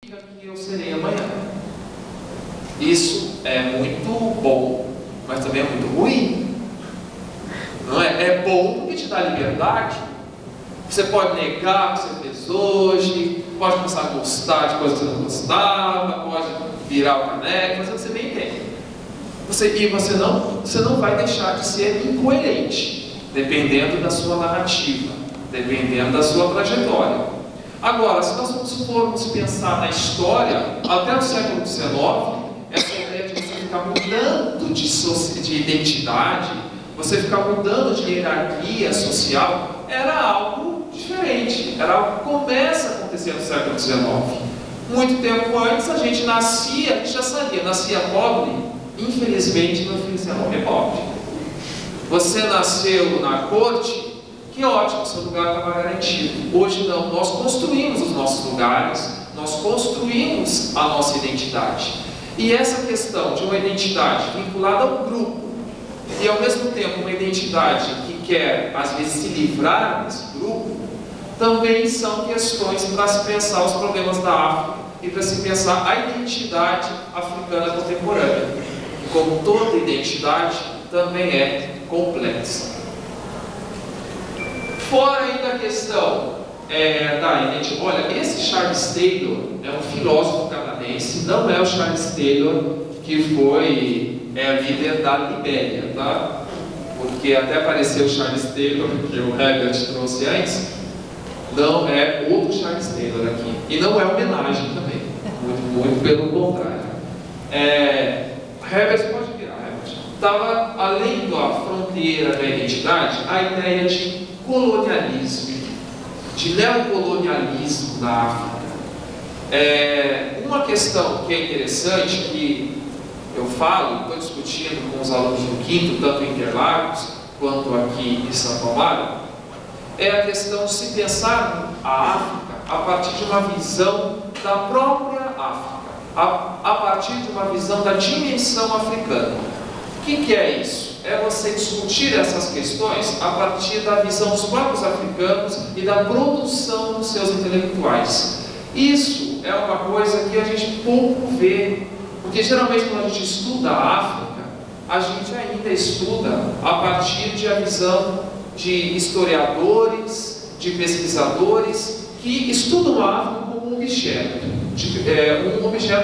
que eu serei amanhã. Isso é muito bom, mas também é muito ruim. Não é? É bom porque te dá liberdade. Você pode negar o que você fez hoje, pode começar a gostar de coisas que você não gostava, pode virar o caneco, mas você bem entende. Você não vai deixar de ser incoerente, dependendo da sua narrativa, dependendo da sua trajetória. Agora, se nós formos pensar na história, até o século XIX, essa ideia de você ficar mudando de identidade, você ficar mudando de hierarquia social, era algo diferente, era algo que começa a acontecer no século XIX. Muito tempo antes, a gente nascia, já sabia, nascia pobre, infelizmente meu filho você não é pobre. Você nasceu na corte, que ótimo, seu lugar estava garantido. Hoje não, nós construímos os nossos lugares, nós construímos a nossa identidade. E essa questão de uma identidade vinculada a um grupo, e ao mesmo tempo uma identidade que quer, às vezes, se livrar desse grupo, também são questões para se pensar os problemas da África e para se pensar a identidade africana contemporânea. E como toda identidade, também é complexa. Fora ainda a questão da identidade, olha, esse Charles Taylor é um filósofo canadense, não é o Charles Taylor que foi líder da Libéria, tá? Porque até apareceu o Charles Taylor, que o Herbert trouxe antes, não é outro Charles Taylor aqui. E não é homenagem também, muito pelo contrário. Herbert, pode virar, Herbert. Estava além da fronteira da identidade, a ideia de colonialismo, de neocolonialismo da África. Uma questão que é interessante, que eu falo, estou discutindo com os alunos do quinto, tanto em Interlagos quanto aqui em Santo Amaro, é a questão de se pensar a África a partir de uma visão da própria África, a partir de uma visão da dimensão africana. O que é isso? É você discutir essas questões a partir da visão dos próprios africanos e da produção dos seus intelectuais. Isso é uma coisa que a gente pouco vê, porque geralmente quando a gente estuda a África, a gente ainda estuda a partir de a visão de historiadores, de pesquisadores que estudam a África como um objeto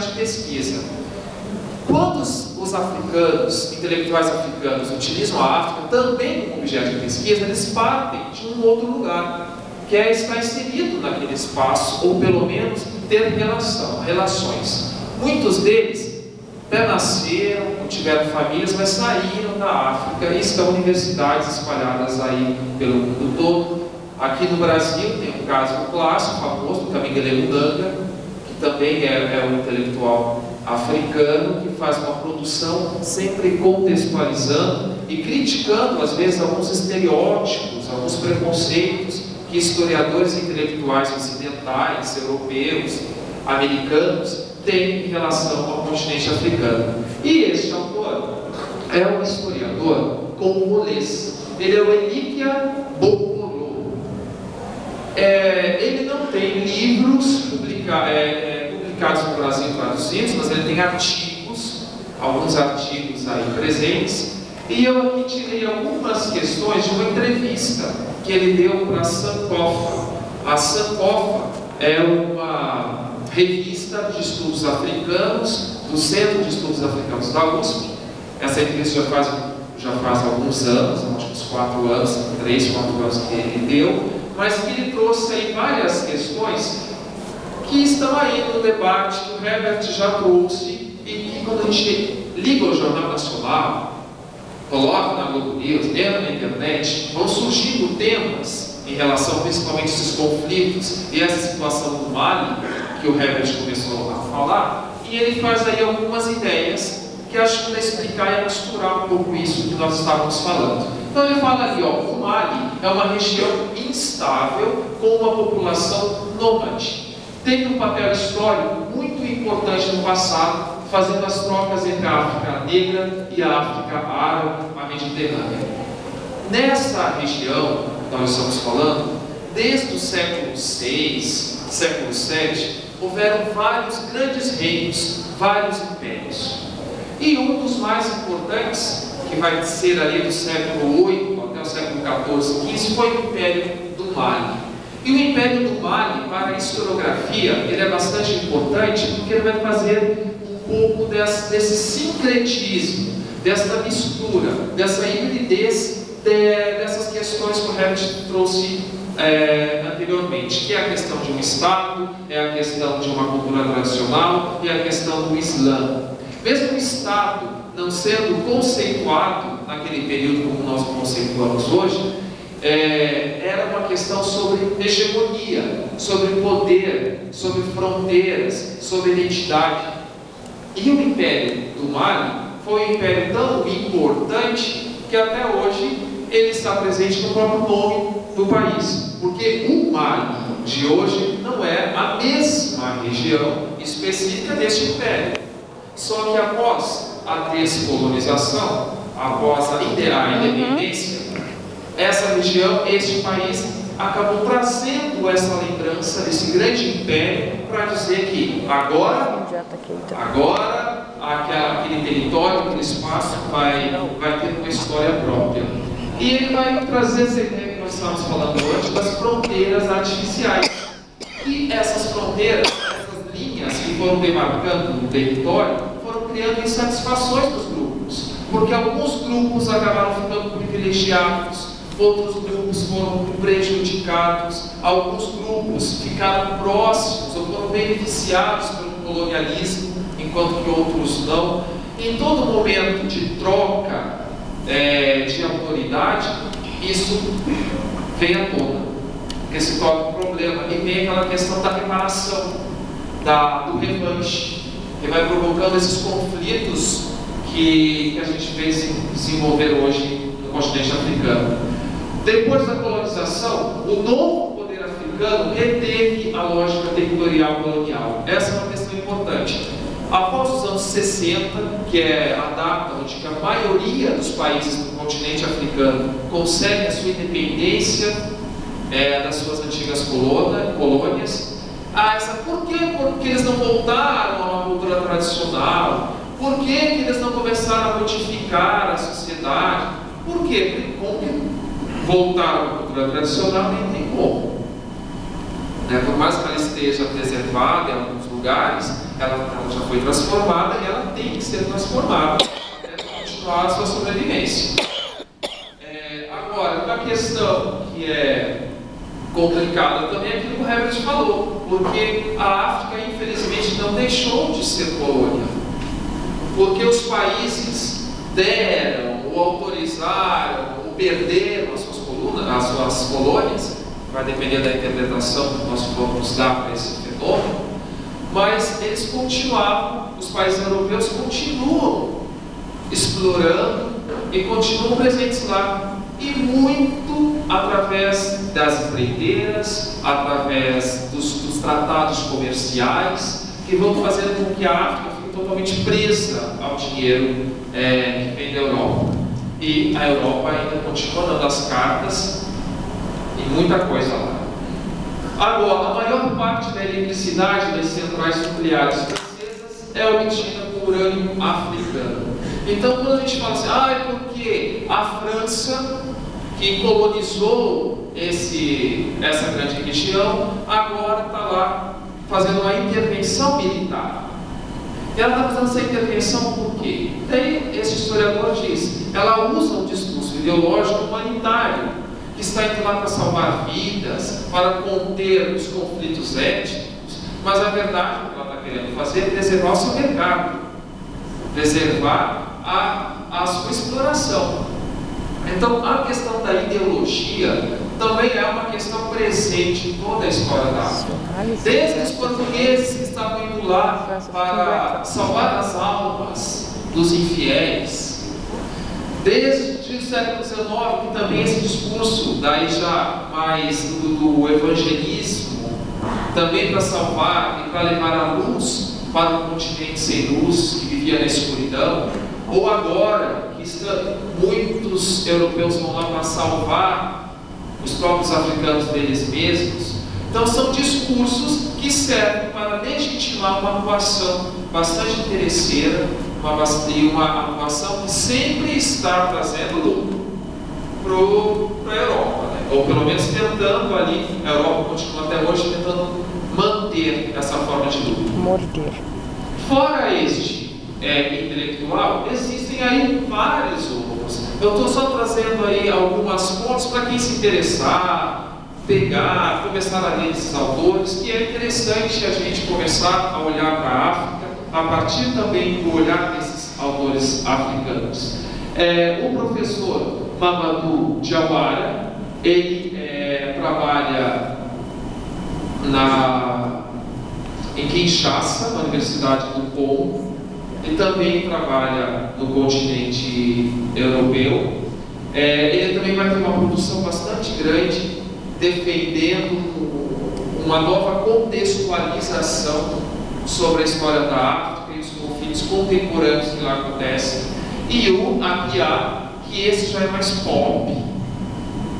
de pesquisa. Quando os africanos, intelectuais africanos, utilizam a África também como objeto de pesquisa, eles partem de um outro lugar, que é estar inserido naquele espaço, ou pelo menos ter relações. Muitos deles até nasceram, tiveram famílias, mas saíram da África e estão em universidades espalhadas aí pelo mundo todo. Aqui no Brasil tem um caso clássico, famoso, do Kabengele Munganga, que também é um intelectual africano que faz uma produção sempre contextualizando e criticando, às vezes, alguns estereótipos, alguns preconceitos que historiadores intelectuais ocidentais, europeus, americanos têm em relação ao continente africano. E este autor é um historiador congolês. Ele é o Elikia Bokolo. Ele não tem livros publicados no Brasil traduzidos, mas ele tem artigos, alguns artigos aí presentes. E eu aqui tirei algumas questões de uma entrevista que ele deu para a Sankofa. A Sankofa é uma revista de estudos africanos do Centro de Estudos Africanos da USP. Essa entrevista já faz alguns anos, acho que uns 4 anos, 3, 4 anos que ele deu, mas que ele trouxe aí várias questões que estão aí no debate que o Herbert já trouxe e que quando a gente liga o Jornal Nacional, coloca na Globo News, entra na internet, vão surgindo temas em relação principalmente a esses conflitos e essa situação do Mali, que o Herbert começou a falar, e ele faz aí algumas ideias que ajudam a explicar e a misturar um pouco isso que nós estávamos falando. Então ele fala ali, o Mali é uma região instável com uma população nômade. Teve um papel histórico muito importante no passado, fazendo as trocas entre a África Negra e a África Árabe, a Mediterrânea. Nessa região que nós estamos falando, desde o século VI, século VII, houveram vários grandes reinos, vários impérios. E um dos mais importantes, que vai ser ali do século VIII até o século XIV e XV, foi o Império do Mali. E o Império do Mali, para a historiografia, ele é bastante importante, porque ele vai fazer um pouco desse sincretismo, dessa mistura, dessa hibridez dessas questões que o Herbert trouxe anteriormente, que é a questão de um Estado, é a questão de uma cultura tradicional e a questão do Islã. Mesmo o Estado não sendo conceituado naquele período como nós conceituamos hoje, era uma questão sobre hegemonia, sobre poder, sobre fronteiras, sobre identidade. E o Império do Mali foi um império tão importante que até hoje ele está presente no próprio nome do país, porque o Mali de hoje não é a mesma região específica deste império. Só que após a descolonização, após a independência, essa região, este país, acabou trazendo essa lembrança desse grande império para dizer que agora aquele território, aquele espaço vai ter uma história própria. E ele vai trazer essa ideia que nós estávamos falando antes, das fronteiras artificiais. E essas fronteiras, essas linhas que foram demarcando no território, foram criando insatisfações dos grupos, porque alguns grupos acabaram ficando privilegiados, outros grupos foram prejudicados, alguns grupos ficaram próximos ou foram beneficiados pelo colonialismo, enquanto que outros não. Em todo momento de troca de autoridade, isso vem à tona, porque se torna um problema, e vem aquela questão da reparação, do revanche, que vai provocando esses conflitos que a gente vê se desenvolver hoje no continente africano. Depois da colonização, o novo poder africano reteve a lógica territorial colonial. Essa é uma questão importante. Após os anos 60, que é a data onde a maioria dos países do continente africano consegue a sua independência das suas antigas colônias, por quê? Porque eles não voltaram a uma cultura tradicional? Por que eles não começaram a modificar a sociedade? Por quê? Porque voltar à cultura tradicional nem tem como. Por mais que ela esteja preservada em alguns lugares, ela já foi transformada e ela tem que ser transformada para continuar a sua sobrevivência. Agora, uma questão que é complicada também é aquilo que o Herbert falou, porque a África, infelizmente, não deixou de ser colônia, porque os países deram, ou autorizaram, ou perderam as suas colônias, vai depender da interpretação que nós vamos dar para esse fenômeno, mas eles continuavam, os países europeus continuam explorando e continuam presentes lá, e muito através das empreiteiras, através dos tratados comerciais, que vão fazendo com que a África fique totalmente presa ao dinheiro que vem da Europa. E a Europa ainda continua dando as cartas e muita coisa lá. Agora, a maior parte da eletricidade das centrais nucleares francesas é obtida com urânio africano. Então, quando a gente fala assim, é porque a França, que colonizou essa grande região, agora está lá fazendo uma intervenção militar. E ela está fazendo essa intervenção por quê? Daí, esse historiador diz, ela usa um discurso ideológico humanitário, que está indo lá para salvar vidas, para conter os conflitos étnicos, mas a verdade, o que ela está querendo fazer é preservar o seu mercado, preservar a sua exploração. Então, a questão da ideologia também é uma questão presente em toda a história da África. Desde os portugueses que estavam indo lá para salvar as almas dos infiéis, desde o século XIX, que também esse discurso daí já mais do evangelismo, também para salvar e para levar a luz para um continente sem luz, que vivia na escuridão, ou agora, que muitos europeus vão lá para salvar os próprios africanos deles mesmos, Então são discursos que servem para legitimar uma atuação bastante interesseira, uma atuação que sempre está trazendo lucro para a Europa, né? Ou pelo menos tentando ali, a Europa continua até hoje tentando manter essa forma de lucro. Morder. Fora este intelectual, existem aí vários outros. Eu estou só trazendo aí algumas fontes para quem se interessar, pegar, começar a ler esses autores, que é interessante a gente começar a olhar para a África a partir também do olhar desses autores africanos. O professor Mamadou Diawara, ele trabalha em Kinshasa, na Universidade do Congo, e também trabalha no continente europeu. Ele também vai ter uma produção bastante grande, defendendo uma nova contextualização sobre a história da África e os conflitos contemporâneos que lá acontecem. E o Apiá, que esse já é mais pop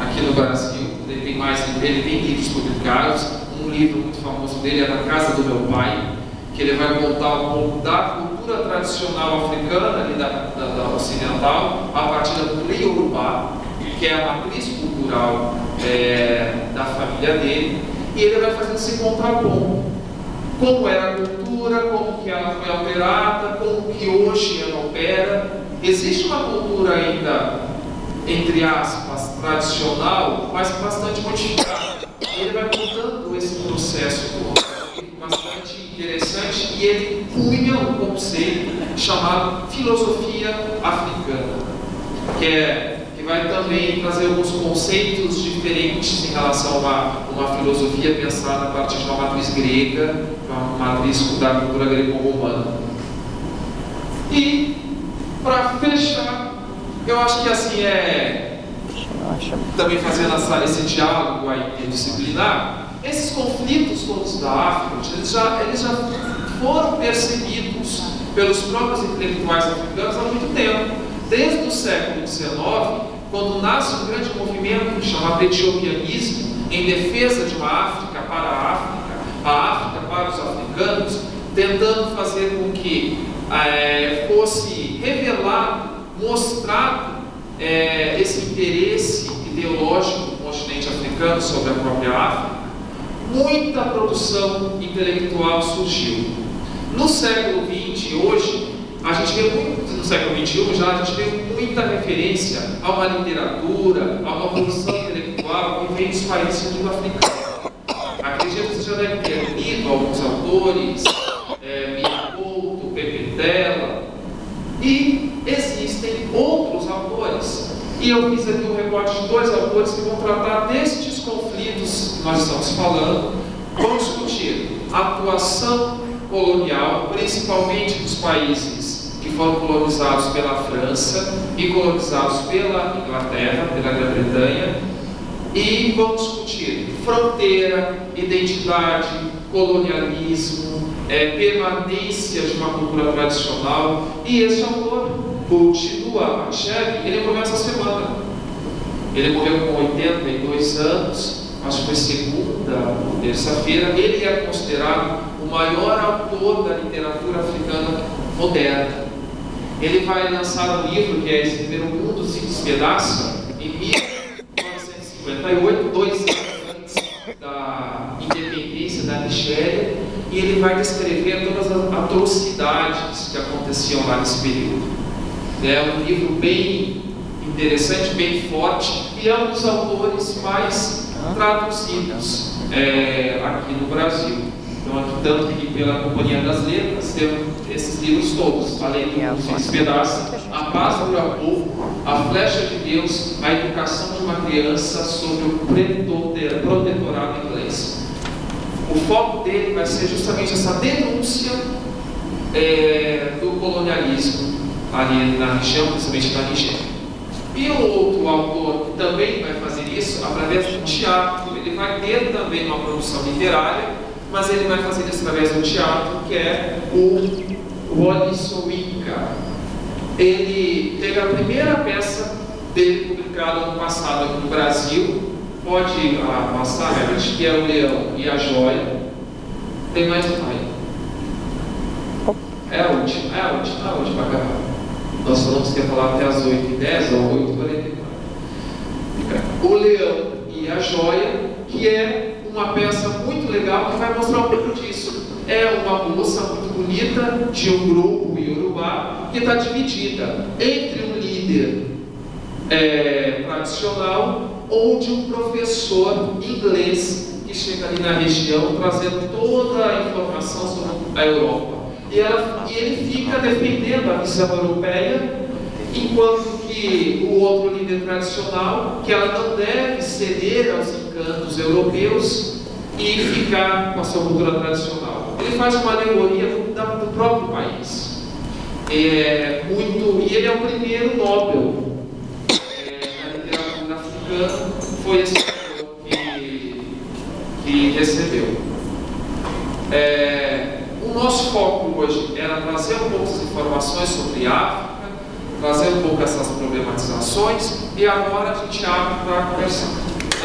aqui no Brasil. Ele tem livros publicados. Um livro muito famoso dele é Na Casa do Meu Pai, que ele vai contar um pouco da cultura tradicional africana, ali da ocidental, a partir da cultura iorubá, que é a matriz cultural da família dele, e ele vai fazendo esse contraponto. Como era a cultura, como que ela foi alterada, como que hoje ela opera. Existe uma cultura ainda, entre aspas, tradicional, mas bastante modificada. Ele vai contando esse processo bastante interessante, e ele cunha um conceito chamado filosofia africana, que vai também trazer alguns conceitos diferentes em relação a uma filosofia pensada a partir de uma matriz grega, uma matriz da cultura greco-romana. E, para fechar, eu acho que assim também fazendo esse diálogo aí interdisciplinar, esses conflitos todos da África, eles já foram percebidos pelos próprios intelectuais africanos há muito tempo. Desde o século XIX, quando nasce um grande movimento chamado etiopianismo, em defesa de uma África para a África para os africanos, tentando fazer com que fosse revelado, mostrado esse interesse ideológico do continente africano sobre a própria África, muita produção intelectual surgiu. No século XX, hoje, a gente vê muito, no século XXI já, a gente vê muita referência a uma literatura, a uma produção intelectual que vem dos países do africano. Acredito que você já deve ter lido alguns autores, Mia Couto, Pepe Tela, e existem outros autores. E eu fiz aqui um recorte de dois autores que vão tratar destes conflitos que nós estamos falando. Vão discutir a atuação colonial, principalmente dos países que foram colonizados pela França e colonizados pela Inglaterra, pela Grã-Bretanha, e vão discutir fronteira, identidade, colonialismo, permanência de uma cultura tradicional. E esse autor, o Chinua Achebe, ele morreu essa semana. Ele morreu com 82 anos, acho que foi segunda ou terça-feira. Ele é considerado o maior autor da literatura africana moderna. Ele vai lançar um livro que é Escrever o Mundo se Despedaça, em 1958, 2 anos antes da independência da Nigéria, e ele vai descrever todas as atrocidades que aconteciam lá nesse período. É um livro bem interessante, bem forte, e é um dos autores mais traduzidos aqui no Brasil. Então, tanto que pela Companhia das Letras, temos esses livros todos, além do Esse Pedaço, A Paz Dura Pouco, A Flecha de Deus, A Educação de uma Criança sobre o Protetorado Inglês. O foco dele vai ser justamente essa denúncia do colonialismo ali na região, principalmente na Nigéria. E o outro autor que também vai fazer isso através do teatro. Ele vai ter também uma produção literária, mas ele vai fazer isso através do teatro, que é o Wole Soyinka. Ele teve a primeira peça dele publicada no passado aqui no Brasil, Pode passar, gente, que é o leão e a joia. Tem mais um aí. É a última garrafa. Nós falamos que ia falar até as 8h10 ou 8h44. O leão e a joia, que é uma peça muito legal que vai mostrar um pouco disso. É uma moça muito bonita de um grupo iorubá que está dividida entre um líder tradicional ou de um professor inglês que chega ali na região trazendo toda a informação sobre a Europa. E ele fica defendendo a visão europeia, enquanto que o outro líder tradicional, que ela não deve ceder aos encantos europeus e ficar com a sua cultura tradicional. Ele faz uma alegoria do próprio país. E ele é o primeiro Nobel na literatura africana, foi esse que recebeu. O nosso foco hoje era trazer um pouco as informações sobre a África, trazer um pouco essas problematizações, e agora a gente abre para conversar.